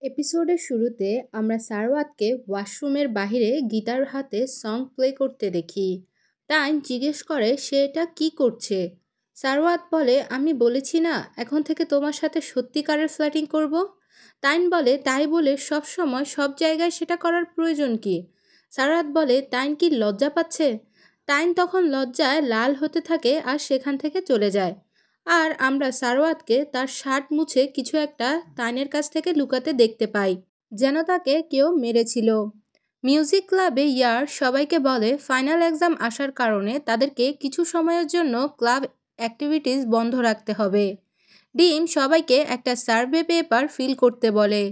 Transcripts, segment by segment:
এপিসোডের শুরুতে আমরা সারওয়াতকে ওয়াশরুমের বাহিরে গিটার হাতে সং প্লে করতে দেখি। তাইন জিজ্ঞেস করে সে এটা কি করছে। সারওয়াত বলে, আমি বলেছি না এখন থেকে তোমার সাথে সত্যিকারের ফ্লার্টিং করব। তাইন বলে, তাই বলে সব সময় সব জায়গায় সেটা করার প্রয়োজন কি? সারওয়াত বলে, তাইন কি লজ্জা পাচ্ছে? তাইন তখন লজ্জায় লাল হতে থাকে আর সেখান থেকে চলে যায়। আর আমরা সারওয়াতকে তার শার্ট মুছে কিছু একটা তাইনের কাছ থেকে লুকাতে দেখতে পাই, যেন তাকে কেউ মেরেছিল। মিউজিক ক্লাবে ইয়ার সবাইকে বলে ফাইনাল এক্সাম আসার কারণে তাদেরকে কিছু সময়ের জন্য ক্লাব অ্যাক্টিভিটিস বন্ধ রাখতে হবে। ডিম সবাইকে একটা সার্ভে পেপার ফিল করতে বলে।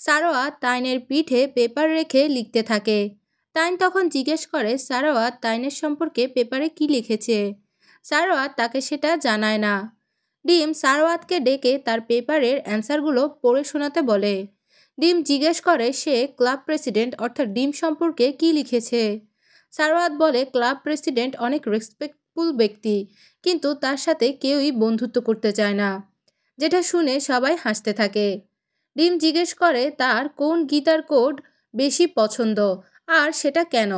সারওয়াত তাইনের পিঠে পেপার রেখে লিখতে থাকে। তাইন তখন জিজ্ঞেস করে সারওয়াত তাইনের সম্পর্কে পেপারে কি লিখেছে। সারওয়াত তাকে সেটা জানায় না। ডিম সারওয়াতকে ডেকে তার পেপারের অ্যান্সারগুলো পড়ে শোনাতে বলে। ডিম জিজ্ঞেস করে সে ক্লাব প্রেসিডেন্ট অর্থাৎ ডিম সম্পর্কে কি লিখেছে। সারওয়াত বলে ক্লাব প্রেসিডেন্ট অনেক রেসপেক্টফুল ব্যক্তি, কিন্তু তার সাথে কেউই বন্ধুত্ব করতে চায় না। যেটা শুনে সবাই হাসতে থাকে। ডিম জিজ্ঞেস করে তার কোন গিটার কোড বেশি পছন্দ আর সেটা কেন।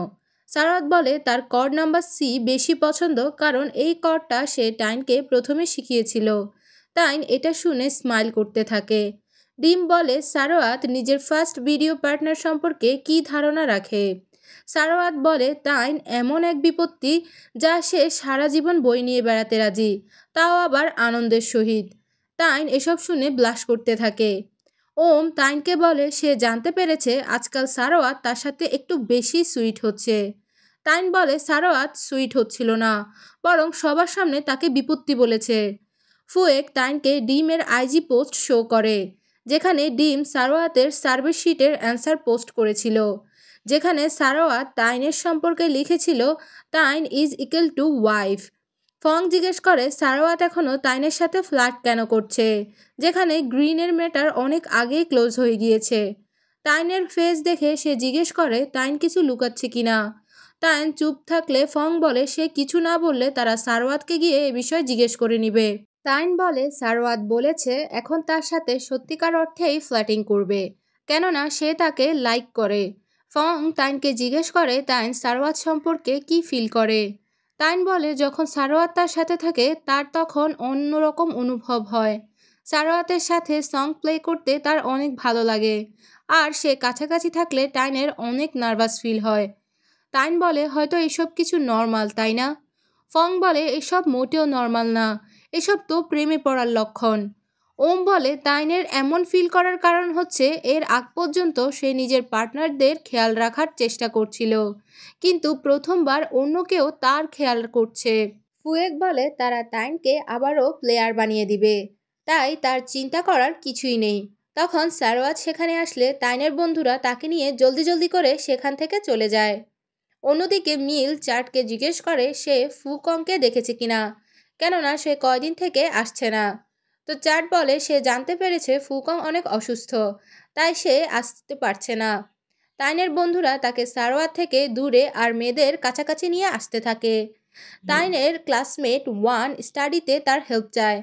সারওয়াত বলে তার কর্ড নাম্বার সি বেশি পছন্দ, কারণ এই কর্ডটা সে টাইনকে প্রথমে শিখিয়েছিল। টাইন এটা শুনে স্মাইল করতে থাকে। ডিম বলে সারওয়াত নিজের ফার্স্ট ভিডিও পার্টনার সম্পর্কে কী ধারণা রাখে। সারওয়াত বলে টাইন এমন এক বিপত্তি যা সে সারা জীবন বই নিয়ে বেড়াতে রাজি, তাও আবার আনন্দের সহিত। টাইন এসব শুনে ব্লাশ করতে থাকে। ওম তাইনকে বলে সে জানতে পেরেছে আজকাল সারওয়াত তার সাথে একটু বেশি সুইট হচ্ছে। তাইন বলে সারওয়াত সুইট হচ্ছিল না, বরং সবার সামনে তাকে বিপত্তি বলেছে। ফুয়েক তাইনকে ডিমের আইজি পোস্ট শো করে, যেখানে ডিম সারওয়াতের সার্ভে শিটের অ্যান্সার পোস্ট করেছিল, যেখানে সারওয়াত তাইনের সম্পর্কে লিখেছিল তাইন ইজ ইকুয়াল টু ওয়াইফ। ফং জিজ্ঞেস করে সারওয়াত এখনও তাইনের সাথে ফ্লার্ট কেন করছে, যেখানে গ্রিনের ম্যাটার অনেক আগেই ক্লোজ হয়ে গিয়েছে। তাইনের ফেস দেখে সে জিজ্ঞেস করে তাইন কিছু লুকাচ্ছে কিনা। তাইন চুপ থাকলে ফং বলে সে কিছু না বললে তারা সারওয়াতকে গিয়ে এ বিষয়ে জিজ্ঞেস করে নিবে। তাইন বলে সারওয়াত বলেছে এখন তার সাথে সত্যিকার অর্থেই ফ্লার্টিং করবে, কেননা সে তাকে লাইক করে। ফং তাইনকে জিজ্ঞেস করে তাইন সারওয়াত সম্পর্কে কি ফিল করে। তাইন বলে যখন সারওয়াত তার সাথে থাকে তার তখন অন্যরকম অনুভব হয়। সারওয়াতের সাথে সং প্লে করতে তার অনেক ভালো লাগে, আর সে কাছাকাছি থাকলে টাইনের অনেক নার্ভাস ফিল হয়। তাইন বলে হয়তো এসব কিছু নর্মাল, তাই না? ফং বলে এসব মোটেও নর্মাল না, এসব তো প্রেমে পড়ার লক্ষণ। ওম বলে তাইনের এমন ফিল করার কারণ হচ্ছে এর আগ পর্যন্ত সে নিজের পার্টনারদের খেয়াল রাখার চেষ্টা করছিল, কিন্তু প্রথমবার অন্য কেউ তার খেয়াল করছে। ফুয়েক বলে তারা তাইনকে আবারও প্লেয়ার বানিয়ে দিবে, তাই তার চিন্তা করার কিছুই নেই। তখন সারওয়াত সেখানে আসলে তাইনের বন্ধুরা তাকে নিয়ে জলদি জলদি করে সেখান থেকে চলে যায়। অন্যদিকে মিল চার্টকে জিজ্ঞেস করে সে ফুকংকে দেখেছে কিনা, কেননা সে কয়দিন থেকে আসছে না। তো চার্ট বলে সে জানতে পেরেছে ফুকং অনেক অসুস্থ, তাই সে আসতে পারছে না। তাইনের বন্ধুরা তাকে সারওয়াত থেকে দূরে আর মেয়েদের কাছাকাছি নিয়ে আসতে থাকে। তাইনের ক্লাসমেট ওয়ান স্টাডিতে তার হেল্প চায়।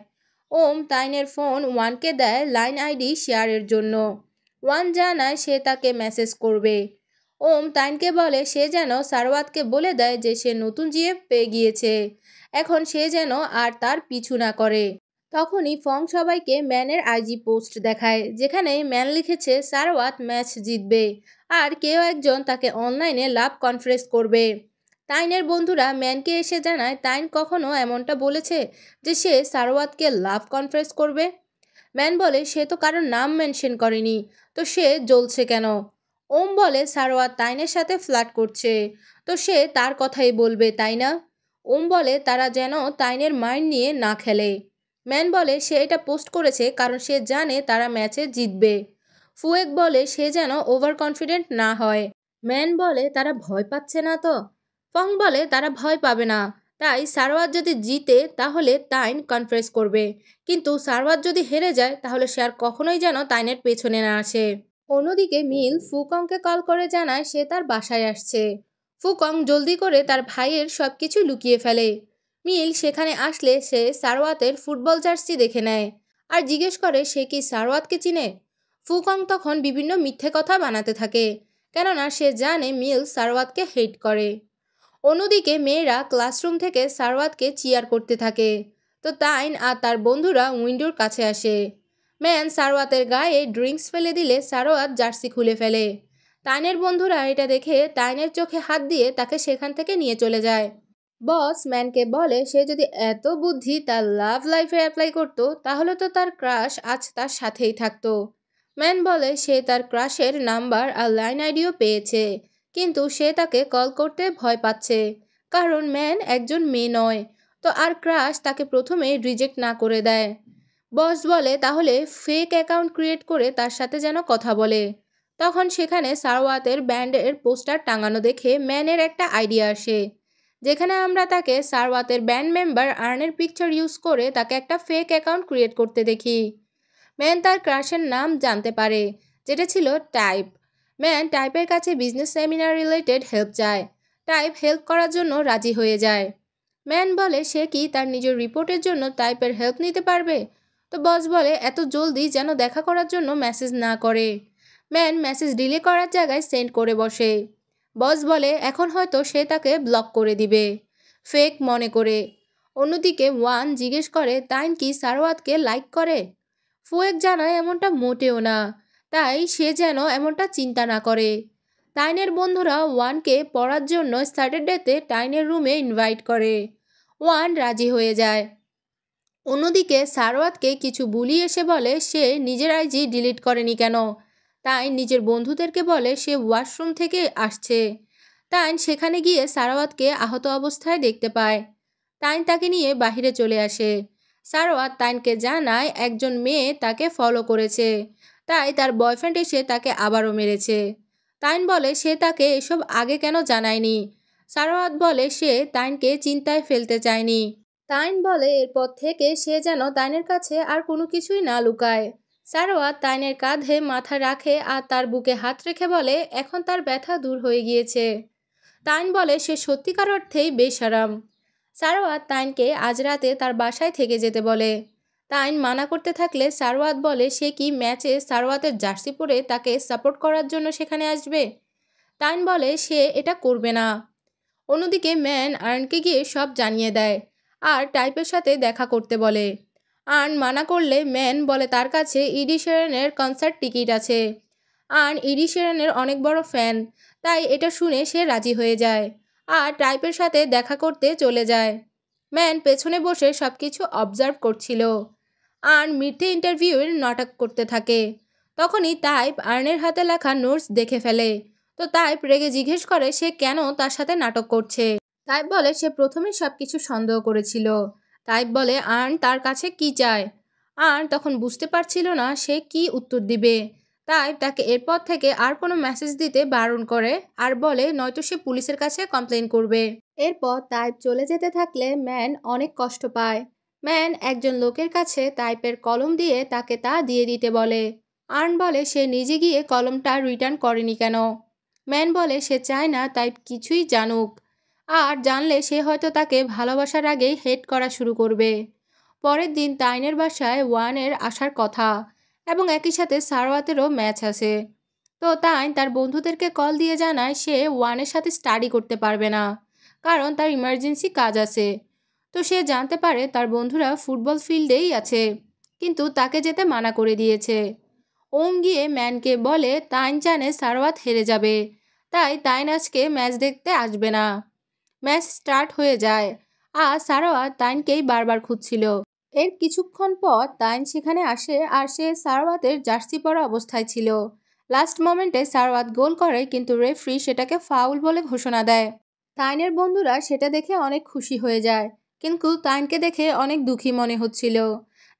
ওম তাইনের ফোন ওয়ানকে দেয় লাইন আইডি শেয়ারের জন্য। ওয়ান জানায় সে তাকে মেসেজ করবে। ওম তাইনকে বলে সে যেন সারওয়াতকে বলে দেয় যে সে নতুন জিএফ পেয়ে গিয়েছে, এখন সে যেন আর তার পিছু না করে। তখনই ফং সবাইকে ম্যানের আইজি পোস্ট দেখায়, যেখানে ম্যান লিখেছে সারওয়াত ম্যাচ জিতবে আর কেউ একজন তাকে অনলাইনে লাভ কনফারেন্স করবে। তাইনের বন্ধুরা ম্যানকে এসে জানায় তাইন কখনো এমনটা বলেছে যে সে সারওয়াতকে লাভ কনফারেন্স করবে। ম্যান বলে সে তো কারোর নাম মেনশন করেনি, তো সে জ্বলছে কেন। ওম বলে সারওয়াত তাইনের সাথে ফ্লার্ট করছে, তো সে তার কথাই বলবে, তাই না? ওম বলে তারা যেন তাইনের মাইন্ড নিয়ে না খেলে। ম্যান বলে সে এটা পোস্ট করেছে কারণ সে জানে তারা ম্যাচে জিতবে। ফুয়েক বলে সে যেন ওভার কনফিডেন্ট না হয়। ম্যান বলে তারা ভয় পাচ্ছে না তো। ফং বলে তারা ভয় পাবে না, তাই সারওয়াত যদি জিতে তাহলে তাইন কনফারেন্স করবে, কিন্তু সারওয়াত যদি হেরে যায় তাহলে সে আর কখনোই যেন তাইনের পেছনে না আসে। অন্যদিকে মিল ফুকংকে কল করে জানায় সে তার বাসায় আসছে। ফুকং জলদি করে তার ভাইয়ের সব কিছু লুকিয়ে ফেলে। মিল সেখানে আসলে সে সারওয়াতের ফুটবল জার্সি দেখে নেয় আর জিজ্ঞেস করে সে কি সারওয়াতকে চিনে। ফুকং তখন বিভিন্ন মিথ্যে কথা বানাতে থাকে, কেননা সে জানে মিল সারওয়াতকে হেট করে। অন্যদিকে মেয়েরা ক্লাসরুম থেকে সারওয়াতকে চিয়ার করতে থাকে। তো তাইন আর তার বন্ধুরা উইন্ডোর কাছে আসে। ম্যান সারওয়াতের গায়ে ড্রিঙ্কস ফেলে দিলে সারওয়াত জার্সি খুলে ফেলে। তাইনের বন্ধুরা এটা দেখে তাইনের চোখে হাত দিয়ে তাকে সেখান থেকে নিয়ে চলে যায়। বস ম্যানকে বলে সে যদি এত বুদ্ধি তার লাভ লাইফে অ্যাপ্লাই করতো তাহলে তো তার ক্রাশ আজ তার সাথেই থাকতো। ম্যান বলে সে তার ক্রাশের নাম্বার আর লাইন আইডিও পেয়েছে, কিন্তু সে তাকে কল করতে ভয় পাচ্ছে, কারণ ম্যান একজন মেয়ে নয়। তো আর ক্রাশ তাকে প্রথমে রিজেক্ট না করে দেয়। বস বলে তাহলে ফেক অ্যাকাউন্ট ক্রিয়েট করে তার সাথে যেন কথা বলে। তখন সেখানে সারওয়াতের ব্যান্ডের পোস্টার টাঙানো দেখে ম্যানের একটা আইডিয়া আসে, যেখানে আমরা তাকে সারওয়াতের ব্যান্ড মেম্বার আর্নের পিকচার ইউজ করে তাকে একটা ফেক অ্যাকাউন্ট ক্রিয়েট করতে দেখি। ম্যান তার ক্রাশের নাম জানতে পারে, যেটা ছিল টাইপ। ম্যান টাইপের কাছে বিজনেস সেমিনার রিলেটেড হেল্প চায়। টাইপ হেল্প করার জন্য রাজি হয়ে যায়। ম্যান বলে সে কি তার নিজের রিপোর্টের জন্য টাইপের হেল্প নিতে পারবে। তো বস বলে এত জলদি যেন দেখা করার জন্য মেসেজ না করে। ম্যান মেসেজ ডিলে করার জায়গায় সেন্ড করে বসে। বস বলে এখন হয়তো সে তাকে ব্লক করে দিবে, ফেক মনে করে। অন্যদিকে ওয়ান জিজ্ঞেস করে তাইন কি সারওয়াতকে লাইক করে। ফুয়েক জানায় এমনটা মোটেও না, তাই সে যেন এমনটা চিন্তা না করে। তাইনের বন্ধুরা ওয়ানকে পড়ার জন্য স্যাটারডেতে তাইনের রুমে ইনভাইট করে। ওয়ান রাজি হয়ে যায়। অন্যদিকে সারওয়াতকে কিছু বুলি এসে বলে সে নিজের আইজি ডিলিট করেনি কেন। তাই নিজের বন্ধুদেরকে বলে সে ওয়াশরুম থেকে আসছে। তাইন সেখানে গিয়ে সারওয়াতকে আহত অবস্থায় দেখতে পায়। তাইন তাকে নিয়ে বাহিরে চলে আসে। সারওয়াত তাইনকে জানায় একজন মেয়ে তাকে ফলো করেছে, তাই তার বয়ফ্রেন্ড এসে তাকে আবারও মেরেছে। তাইন বলে সে তাকে এসব আগে কেন জানায়নি। সারওয়াত বলে সে তাইনকে চিন্তায় ফেলতে চায়নি। তাইন বলে এরপর থেকে সে যেন তাইনের কাছে আর কোনো কিছুই না লুকায়। সারওয়াত তাইনের কাঁধে মাথা রাখে আর তার বুকে হাত রেখে বলে এখন তার ব্যথা দূর হয়ে গিয়েছে। তাইন বলে সে সত্যিকার অর্থেই বেশারাম। সারওয়াত তাইনকে আজ রাতে তার বাসায় থেকে যেতে বলে। তাইন মানা করতে থাকলে সারওয়াত বলে সে কি ম্যাচে সারওয়াতের জার্সি পরে তাকে সাপোর্ট করার জন্য সেখানে আসবে। তাইন বলে সে এটা করবে না। অন্যদিকে ম্যান আর্নকে গিয়ে সব জানিয়ে দেয় আর টাইপের সাথে দেখা করতে বলে। আর্ন মানা করলে ম্যান বলে তার কাছে ইডি শেরানের কনসার্ট টিকিট আছে। আর্ন ইডি শেরানের অনেক বড় ফ্যান, তাই এটা শুনে সে রাজি হয়ে যায় আর টাইপের সাথে দেখা করতে চলে যায়। ম্যান পেছনে বসে সব কিছু অবজার্ভ করছিল। আর্ন মিথ্যে ইন্টারভিউয়ের নাটক করতে থাকে। তখনই টাইপ আর্নের হাতে লেখা নোটস দেখে ফেলে। তো টাইপ রেগে জিজ্ঞেস করে সে কেন তার সাথে নাটক করছে। টাইপ বলে সে প্রথমে সব কিছু সন্দেহ করেছিল। টাইপ বলে আর্ন তার কাছে কি চায়। আর্ন তখন বুঝতে পারছিল না সে কি উত্তর দিবে। টাইপ তাকে এরপর থেকে আর কোনো মেসেজ দিতে বারণ করে আর বলে নয়তো সে পুলিশের কাছে কমপ্লেন করবে। এরপর টাইপ চলে যেতে থাকলে ম্যান অনেক কষ্ট পায়। ম্যান একজন লোকের কাছে টাইপের কলম দিয়ে তাকে তা দিয়ে দিতে বলে। আর্ন বলে সে নিজে গিয়ে কলমটা রিটার্ন করেনি কেন। ম্যান বলে সে চায় না টাইপ কিছুই জানুক, আর জানলে সে হয়তো তাকে ভালোবাসার আগেই হেট করা শুরু করবে। পরের দিন তাইনের বাসায় ওয়ানের আসার কথা এবং একই সাথে সারওয়াতেরও ম্যাচ আছে। তো তাইন তার বন্ধুদেরকে কল দিয়ে জানায় সে ওয়ানের সাথে স্টাডি করতে পারবে না, কারণ তার ইমার্জেন্সি কাজ আছে। তো সে জানতে পারে তার বন্ধুরা ফুটবল ফিল্ডেই আছে, কিন্তু তাকে যেতে মানা করে দিয়েছে। ওম গিয়ে ম্যানকে বলে তাইন জানে সারওয়াত হেরে যাবে, তাই তাইন আজকে ম্যাচ দেখতে আসবে না। ম্যাচ স্টার্ট হয়ে যায় আর সারওয়াত তাইনকেই বারবার খুঁজছিল। এর কিছুক্ষণ পর তাইন সেখানে আসে আর সে সারওয়াতের জার্সি পরা অবস্থায় ছিল। লাস্ট মোমেন্টে সারওয়াত গোল করে, কিন্তু রেফারি সেটাকে ফাউল বলে ঘোষণা দেয়। তাইনের বন্ধুরা সেটা দেখে অনেক খুশি হয়ে যায়, কিন্তু তাইনকে দেখে অনেক দুঃখী মনে হচ্ছিল।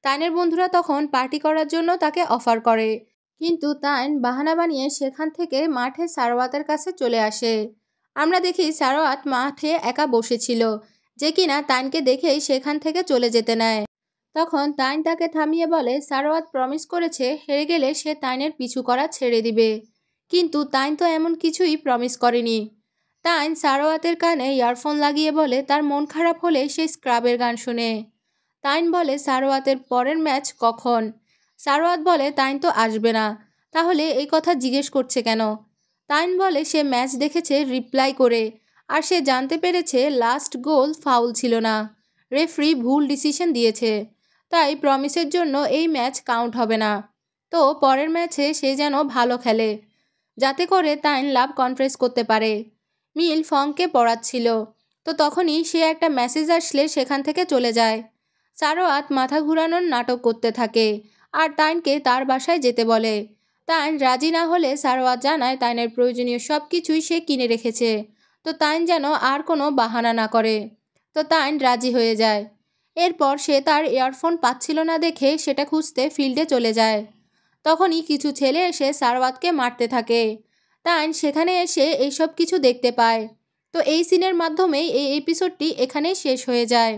তাইনের বন্ধুরা তখন পার্টি করার জন্য তাকে অফার করে, কিন্তু তাইন বাহানা বানিয়ে সেখান থেকে মাঠে সারওয়াতের কাছে চলে আসে। আমরা দেখি সারওয়াত মাঠে একা বসেছিল, যে কিনা তাইনকে দেখেই সেখান থেকে চলে যেতে নেয়। তখন তাইন তাকে থামিয়ে বলে সারওয়াত প্রমিস করেছে হেরে গেলে সে তাইনের পিছু করা ছেড়ে দিবে, কিন্তু তাইন তো এমন কিছুই প্রমিস করেনি। তাইন সারওয়াতের কানে ইয়ারফোন লাগিয়ে বলে তার মন খারাপ হলে সে স্ক্রাবের গান শুনে। তাইন বলে সারওয়াতের পরের ম্যাচ কখন। সারওয়াত বলে তাইন তো আসবে না, তাহলে এই কথা জিজ্ঞেস করছে কেন? তাইন বলে সে ম্যাচ দেখেছে রিপ্লাই করে, আর সে জানতে পেরেছে লাস্ট গোল ফাউল ছিল না, রেফারি ভুল ডিসিশন দিয়েছে, তাই প্রমিসের জন্য এই ম্যাচ কাউন্ট হবে না। তো পরের ম্যাচে সে যেন ভালো খেলে, যাতে করে তাইন লাভ কনফেস করতে পারে। মিল ফংকে পড়াচ্ছিল, তো তখনই সে একটা মেসেজ আসলে সেখান থেকে চলে যায়। সারোয়াত মাথা ঘুরানোর নাটক করতে থাকে আর তাইনকে তার বাসায় যেতে বলে। তাইন রাজি না হলে সারোয়াত জানায় তাইনের প্রয়োজনীয় সব কিছুই সে কিনে রেখেছে, তো তাইন যেন আর কোনো বাহানা না করে। তো তাইন রাজি হয়ে যায়। এরপর সে তার ইয়ারফোন পাচ্ছিল না দেখে সেটা খুঁজতে ফিল্ডে চলে যায়। তখনই কিছু ছেলে এসে সারওয়াতকে মারতে থাকে। তাইন সেখানে এসে এইসব কিছু দেখতে পায়। তো এই সিনের মাধ্যমেই এই এপিসোডটি এখানেই শেষ হয়ে যায়।